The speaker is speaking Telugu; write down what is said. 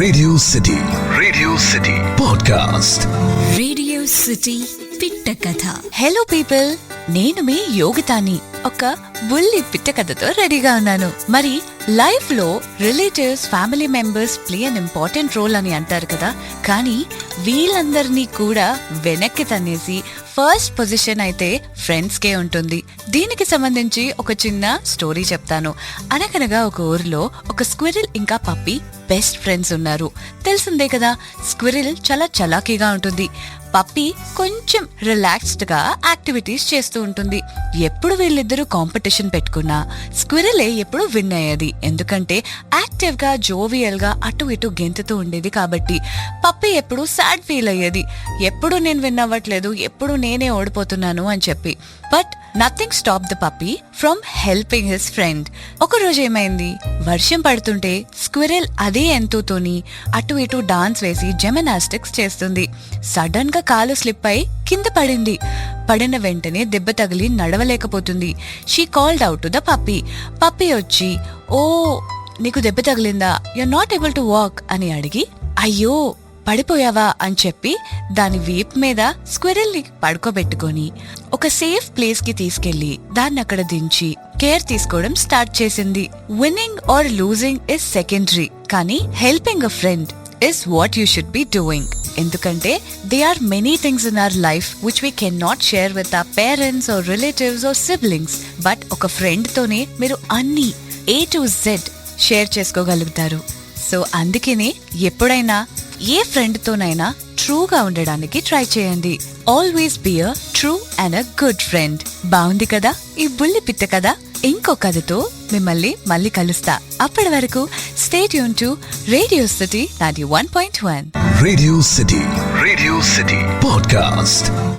Radio city podcast. Radio city పిట్ట కథ. హలో పీపుల్, నేను మీ యోగితాని. ఒక బుల్లి పిట్ట కథతో రెడీగా ఉన్నాను. మరి లైఫ్ లో relatives, family members play an important role అని అంటారు కదా. కానీ వీళ్ళందరినీ కూడా వెనక్కి తన్నేసి ఫస్ట్ పొజిషన్ అయితే ఫ్రెండ్స్ కే ఉంటుంది. దీనికి సంబంధించి ఒక చిన్న స్టోరీ చెప్తాను. అనగనగా ఒక ఊరిలో ఒక స్క్విరిల్ ఇంకా పప్పీ బెస్ట్ ఫ్రెండ్స్ ఉన్నారు. తెలిసిందే కదా, స్క్విరిల్ చాలా చలాకీగా ఉంటుంది. పప్పీ కొంచెం రిలాక్స్డ్ గా యాక్టివిటీస్ చేస్తూ ఉంటుంది. ఎప్పుడు వీళ్ళిద్దరూ కాంపిటీషన్ పెట్టుకున్నా స్క్విరిలే ఎప్పుడు విన్ అయ్యేది. ఎందుకంటే యాక్టివ్ గా, జోవియల్ గా అటు ఇటు గెంతుతూ ఉండేది కాబట్టి. పప్పీ ఎప్పుడు సాడ్ ఫీల్ అయ్యేది, ఎప్పుడు నేను విన్ అవ్వట్లేదు, ఎప్పుడు నేనే ఓడిపోతున్నాను అని చెప్పి. But nothing stop the puppy from helping his friend. ఒక రోజు ఏమైంది, వర్షం పడుతుంటే స్క్విరిల్ అదే ఎంతోతోని అటు ఇటు డాన్స్ వేసి జిమ్నాస్టిక్స్ చేస్తుంది. సడన్ గా కాలు స్లిప్ అయి కింద పడింది. పడిన వెంటనే దెబ్బ తగిలి నడవలేకపోతుంది. She called out to the puppy. Puppy వచ్చి, ఓ నీకు దెబ్బ తగిలిందా, you are not able to walk అని అడిగి, అయ్యో పడిపోయావా అని చెప్పి దాని వీప్ మీద స్క్విరిల్ ని పడుకోబెట్టుకొని ఒక సేఫ్ ప్లేస్ కి తీసుకెళ్లి దాన్ని అక్కడ దించి కేర్ తీసుకోవడం స్టార్ట్ చేసింది. Winning or losing is secondary, కానీ helping a friend is what you should be doing. ఎందుకంటే there are many things in our life which we cannot share with our parents or relatives or siblings. But ఒక ఫ్రెండ్ తోనే మీరు అన్ని A to Z షేర్ చేసుకోగలుగుతారు. సో అందుకనే ఎప్పుడైనా ఏ ఫ్రెండ్ తోనైనా ట్రూగా ఉండడానికి ట్రై చేయండి. Always be a true and a good friend. బాగుంది కదా ఈ బుల్లి పిట్ట కదా. ఇంకో కథతో మిమ్మల్ని మళ్ళీ కలుస్తా. అప్పటి వరకు stay tune to radio city 91.1. Radio city podcast.